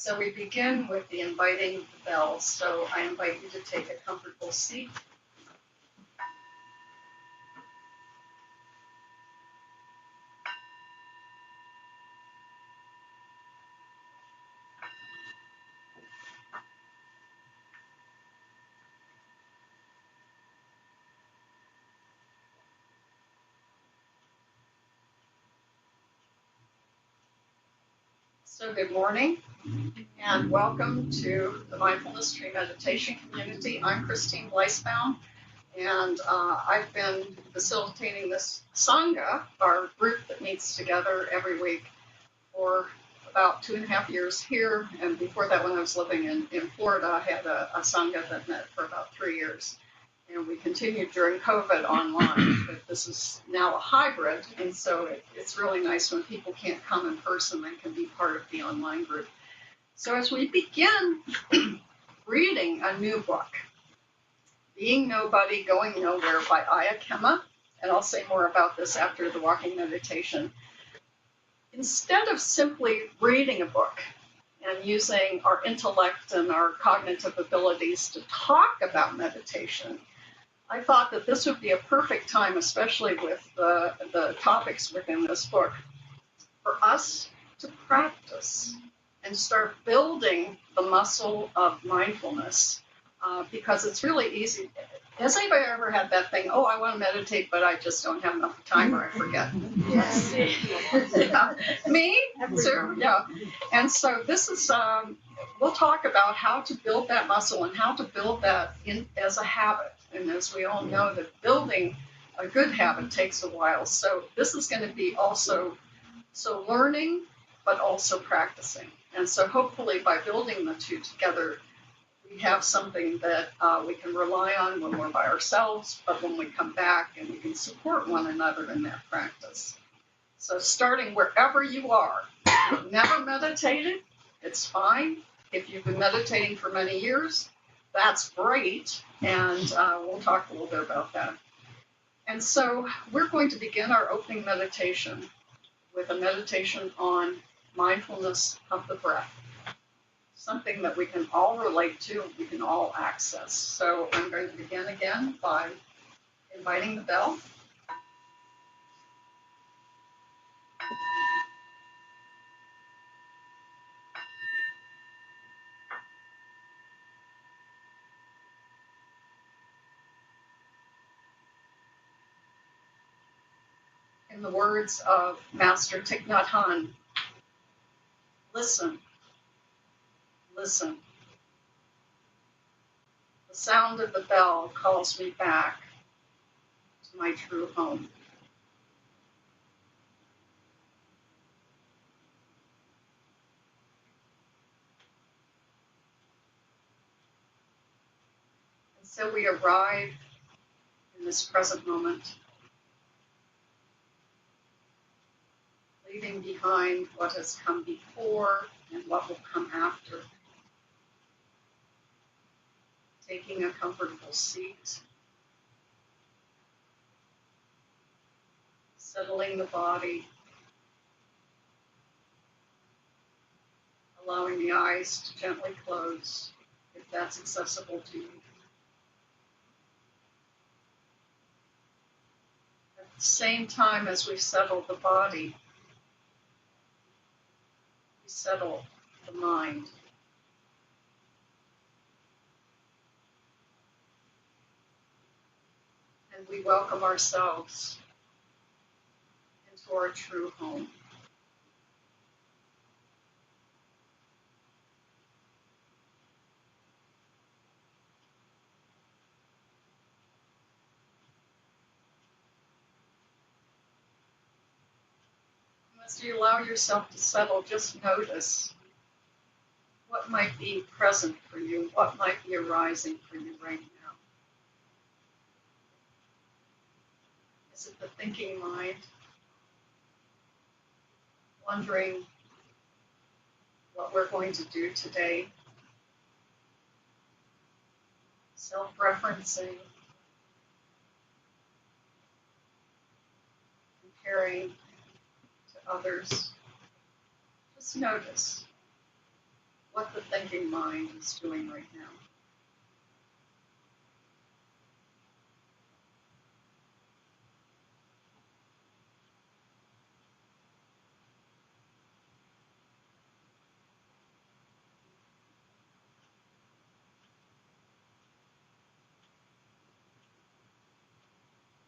So we begin with the inviting the bell. So I invite you to take a comfortable seat. So good morning and welcome to the Mindfulness Meditation community. I'm Christine Bleisbaum, and I've been facilitating this Sangha, our group that meets together every week, for about 2.5 years here. And before that, when I was living in Florida, I had a Sangha that met for about 3 years. And we continued during COVID online, but this is now a hybrid, and so it's really nice when people can't come in person and can be part of the online group. So as we begin reading a new book, Being Nobody, Going Nowhere by Aya Kema, and I'll say more about this after the walking meditation, instead of simply reading a book and using our intellect and our cognitive abilities to talk about meditation, I thought that this would be a perfect time, especially with the topics within this book, for us to practice and start building the muscle of mindfulness, because it's really easy. Has anybody ever had that thing, oh, I want to meditate, but I just don't have enough time or I forget? Yes. Yeah. Me? Sure. Yeah. And so this is, we'll talk about how to build that muscle and how to build that in as a habit. And as we all know, that building a good habit takes a while. So this is going to be also learning, but also practicing. And so hopefully by building the two together, we have something that we can rely on when we're by ourselves, but when we come back, and we can support one another in that practice. So starting wherever you are, if you've never meditated, it's fine. If you've been meditating for many years, that's great, and we'll talk a little bit about that. And so we're going to begin our opening meditation with a meditation on mindfulness of the breath, something that we can all relate to, we can all access. So I'm going to begin again by inviting the bell. In the words of Master Thich Nhat Hanh, listen, listen. The sound of the bell calls me back to my true home. And so we arrive in this present moment, leaving behind what has come before and what will come after. Taking a comfortable seat, settling the body, allowing the eyes to gently close if that's accessible to you. At the same time as we settle the body, we settle the mind. And we welcome ourselves into our true home. As you allow yourself to settle, just notice what might be present for you, what might be arising for you right now. Is it the thinking mind, wondering what we're going to do today, self-referencing, comparing to others? Just notice. what the thinking mind is doing right now.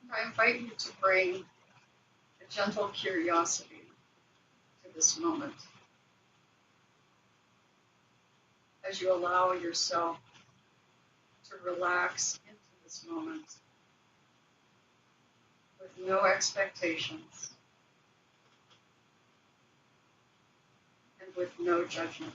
And I invite you to bring a gentle curiosity to this moment as you allow yourself to relax into this moment with no expectations and with no judgment.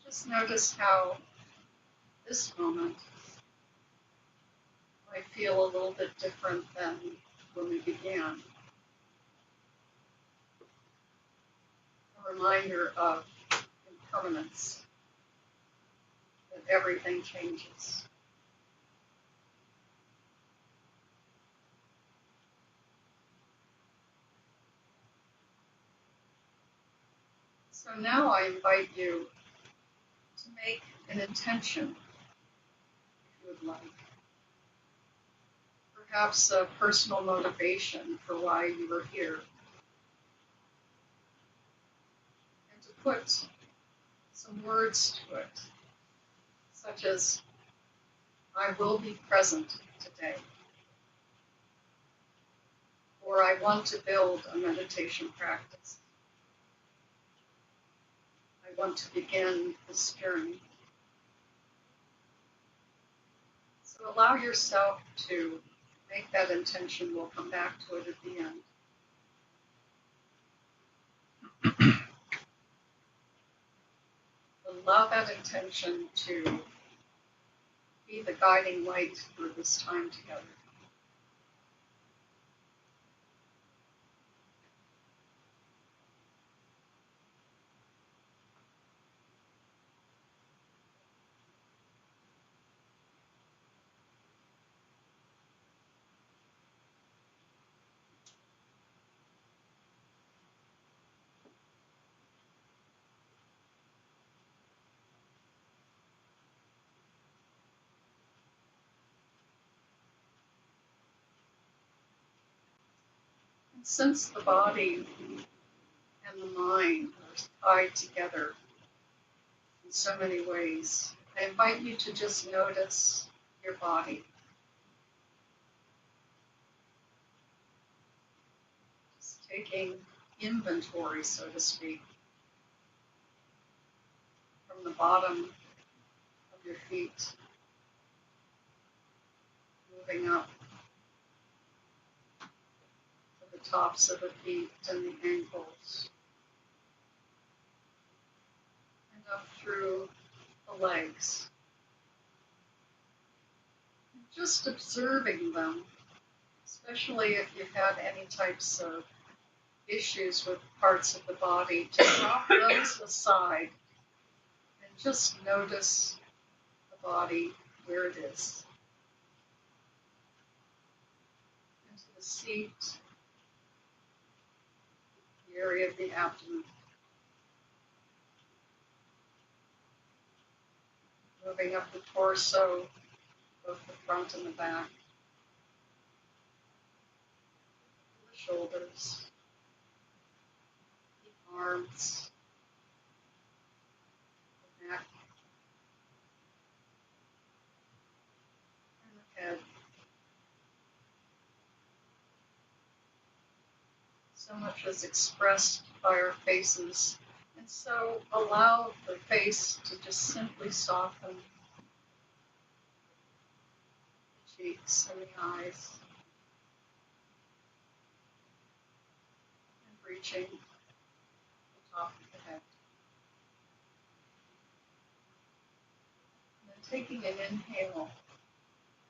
Just notice how this moment might feel a little bit different than when we began. A reminder of impermanence, that everything changes. So now I invite you to make an intention, if you would like. Perhaps a personal motivation for why you are here. And to put some words to it, such as, I will be present today. Or I want to build a meditation practice. I want to begin this journey. So allow yourself to make that intention. We'll come back to it at the end. Allow that intention to be the guiding light for this time together. And since the body and the mind are tied together in so many ways, I invite you to just notice your body. Just taking inventory, so to speak, from the bottom of your feet, moving up to the tops of the feet and the ankles, and up through the legs. And just observing them, especially if you've had any types of issues with parts of the body, to drop those aside and just notice the body where it is. Into the seat, the area of the abdomen. Moving up the torso, both the front and the back. The shoulders, the arms, the neck, and the head. So much is expressed by our faces, and so allow the face to just simply soften cheeks and the eyes, and reaching the top of the head. And then taking an inhale,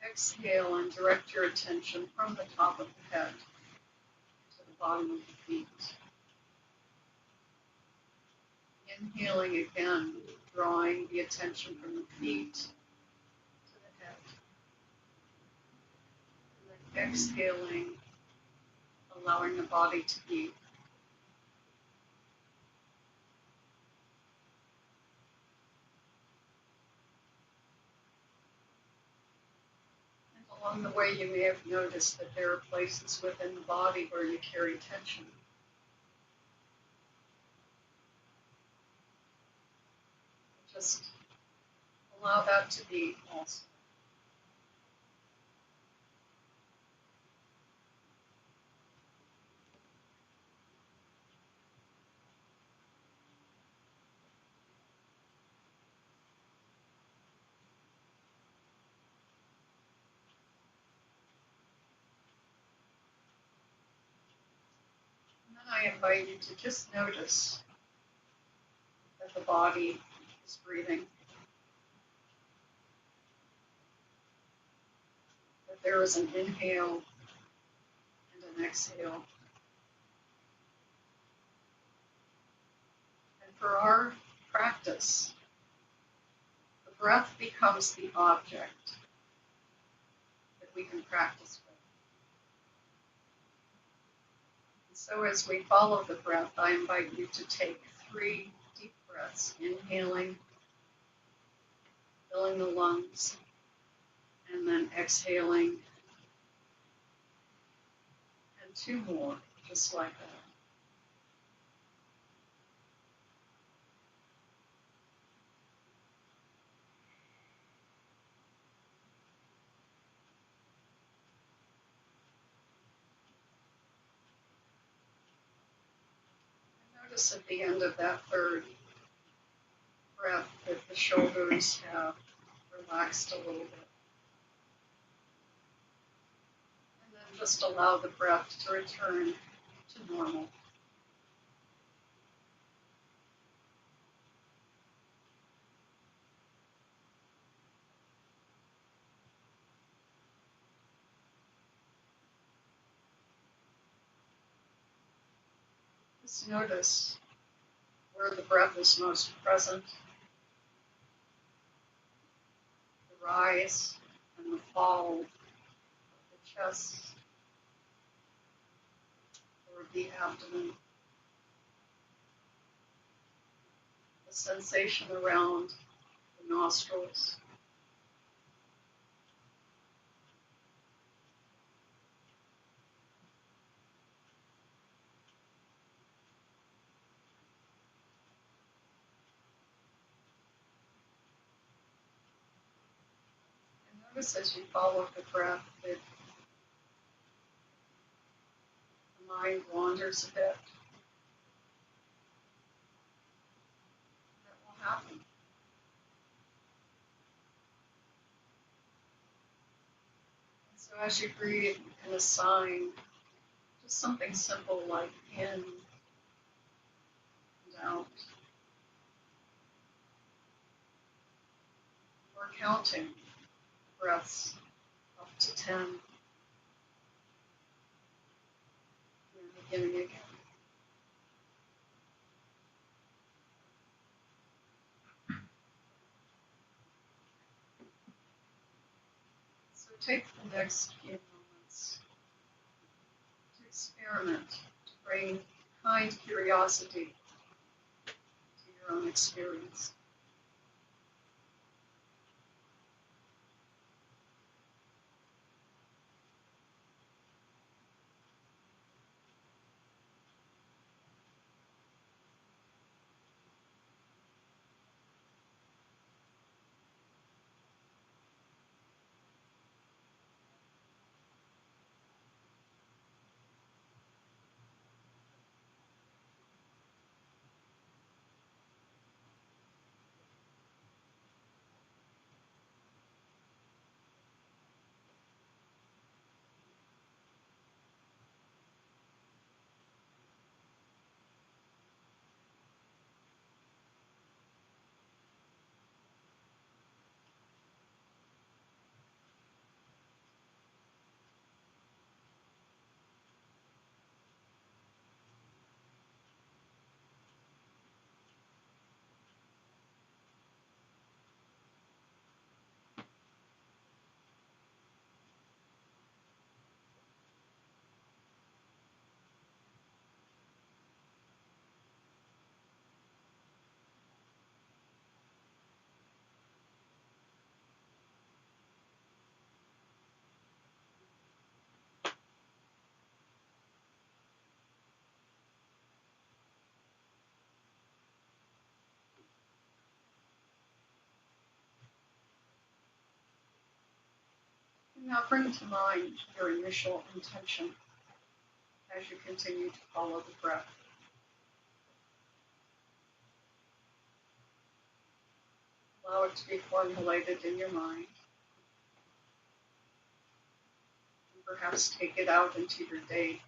exhale, and direct your attention from the top of the head to the bottom of the feet. Inhaling again, drawing the attention from the feet to the head. And then exhaling, allowing the body to be. And along the way, you may have noticed that there are places within the body where you carry tension. Just allow that to be also. And then I invite you to just notice that the body is breathing, that there is an inhale and an exhale. And for our practice, the breath becomes the object that we can practice with. And so as we follow the breath, I invite you to take 3 deep breaths, inhaling, filling the lungs, and then exhaling, and 2 more, just like that. And notice at the end of that 3rd breath that the shoulders have relaxed a little bit. And then just allow the breath to return to normal. Just notice where the breath is most present, the rise and the fall of the chest or the abdomen, the sensation around the nostrils. And notice as you follow the breath that the mind wanders a bit. That will happen. And so as you breathe, you can assign just something simple like in and out, or counting breaths up to 10, and beginning again. So take the next few moments to experiment, to bring kind curiosity to your own experience. Now bring to mind your initial intention as you continue to follow the breath. Allow it to be formulated in your mind. And perhaps take it out into your day today.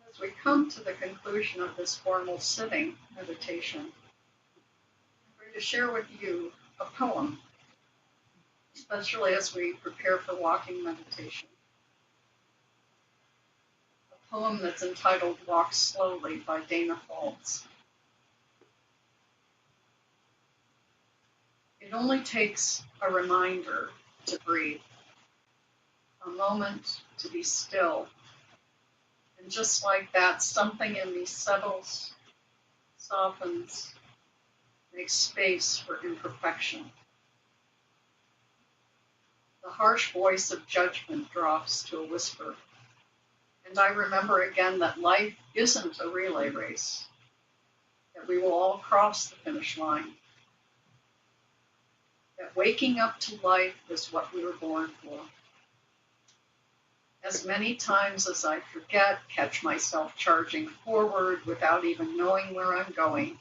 As we come to the conclusion of this formal sitting meditation, I'm going to share with you a poem, especially as we prepare for walking meditation. A poem that's entitled Walk Slowly by Dana Falls. It only takes a reminder to breathe, a moment to be still. And just like that, something in me settles, softens, makes space for imperfection. The harsh voice of judgment drops to a whisper. And I remember again that life isn't a relay race, that we will all cross the finish line, that waking up to life is what we were born for. As many times as I forget, catch myself charging forward without even knowing where I'm going,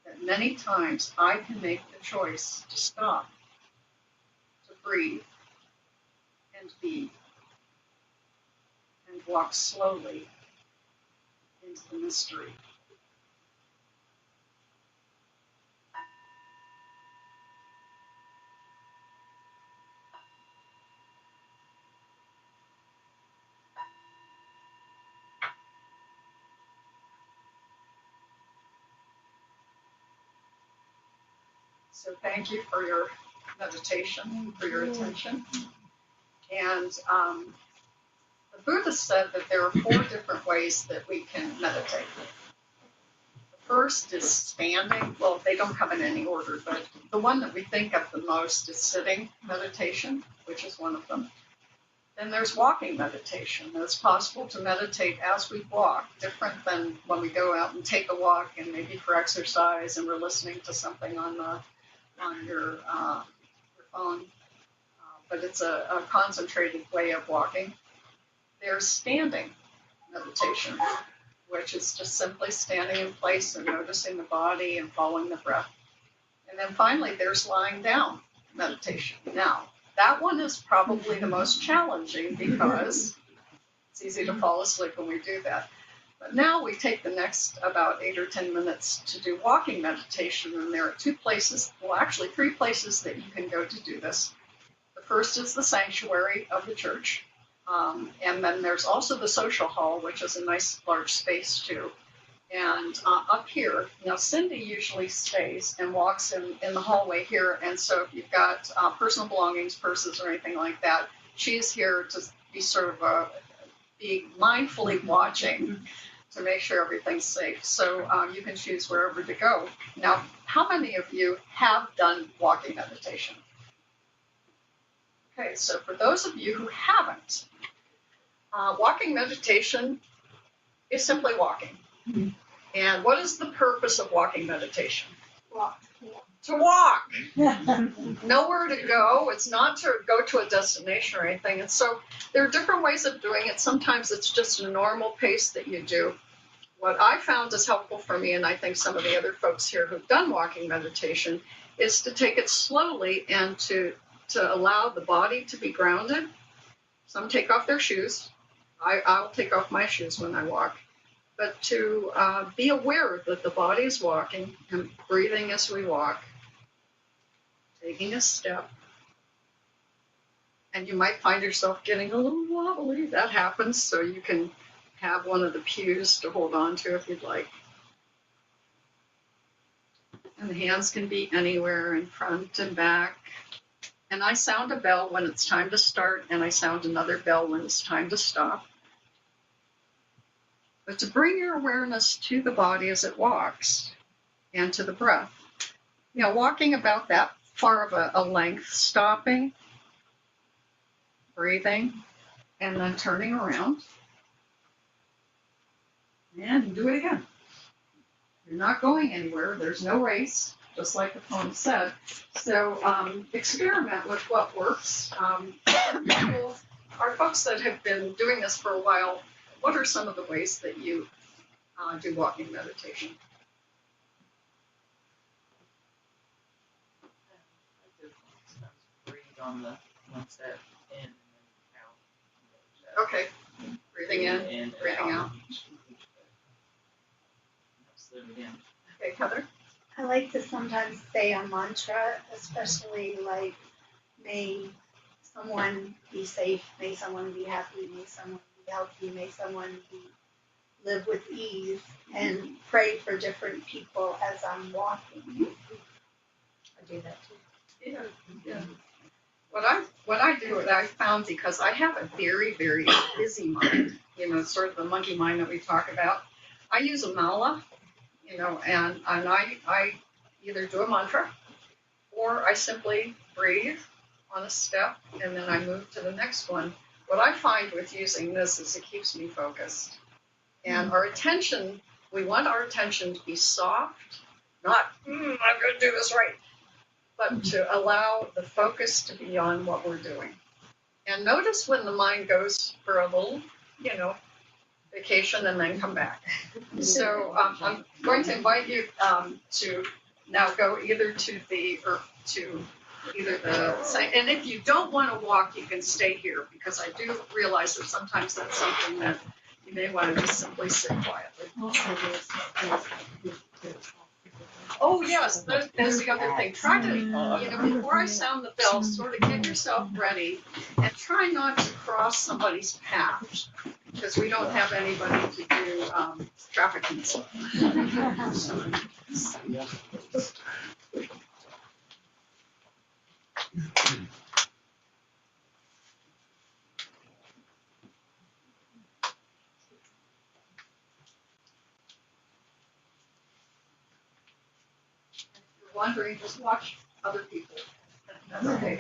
that many times I can make the choice to stop, to breathe, and be, and walk slowly into the mystery. So thank you for your meditation, for your attention. And the Buddha said that there are 4 different ways that we can meditate. The first is standing. Well, they don't come in any order, but the one that we think of the most is sitting meditation, which is one of them. Then there's walking meditation. It's possible to meditate as we walk, different than when we go out and take a walk and maybe for exercise and we're listening to something on your phone. But it's a concentrated way of walking. There's standing meditation, which is just simply standing in place and noticing the body and following the breath. And then finally, there's lying down meditation. Now, that one is probably the most challenging because it's easy to fall asleep when we do that. But now we take the next about 8 or 10 minutes to do walking meditation, and there are 2 places, well, actually 3 places that you can go to do this. The first is the sanctuary of the church, and then there's also the social hall, which is a nice large space too. And up here, now Cindy usually stays and walks in the hallway here, and so if you've got personal belongings, purses, or anything like that, she's here to be sort of be mindfully watching to make sure everything's safe. So you can choose wherever to go. Now, how many of you have done walking meditation? Okay, so for those of you who haven't, walking meditation is simply walking. Mm-hmm. And what is the purpose of walking meditation? Walk. To walk. Nowhere to go. It's not to go to a destination or anything. And so there are different ways of doing it. Sometimes it's just a normal pace that you do. What I found is helpful for me, and I think some of the other folks here who've done walking meditation, is to take it slowly and to allow the body to be grounded. Some take off their shoes. I'll take off my shoes when I walk. But to be aware that the body is walking and breathing as we walk, taking a step. And you might find yourself getting a little wobbly. That happens, so you can have one of the pews to hold on to if you'd like. And the hands can be anywhere, in front and back. And I sound a bell when it's time to start, and I sound another bell when it's time to stop. But to bring your awareness to the body as it walks and to the breath. You know, walking about that far of a length, stopping, breathing, and then turning around. And do it again. You're not going anywhere. There's no race, just like the poem said. So experiment with what works. Our folks that have been doing this for a while, what are some of the ways that you do walking meditation? I just breathe on the one step in and then out. Okay. Breathing in, breathing out. Okay, Heather? I like to sometimes say a mantra, especially like, may someone be safe, may someone be happy, may someone be healthy, may someone live with ease, and pray for different people as I'm walking. I do that too. Yeah. What I do, what I found, because I have a very, very busy mind, you know, sort of the monkey mind that we talk about, I use a mala, you know, and I either do a mantra or I simply breathe on a step and then I move to the next one. What I find with using this is it keeps me focused. And our attention, we want our attention to be soft, not, I'm going to do this right, but to allow the focus to be on what we're doing. And notice when the mind goes for a little, you know, vacation and then come back. So I'm going to invite you to now go either to the site. And if you don't want to walk, you can stay here, because I do realize that sometimes that's something that you may want to just simply sit quietly. Oh yes, there's the other thing. Try to, you know, before I sound the bell, sort of get yourself ready and try not to cross somebody's path, because we don't have anybody to do traffic and stuff. If you're wondering, just watch other people. That's okay.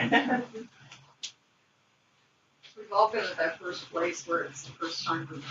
We've all been at that first place where it's the first time for them.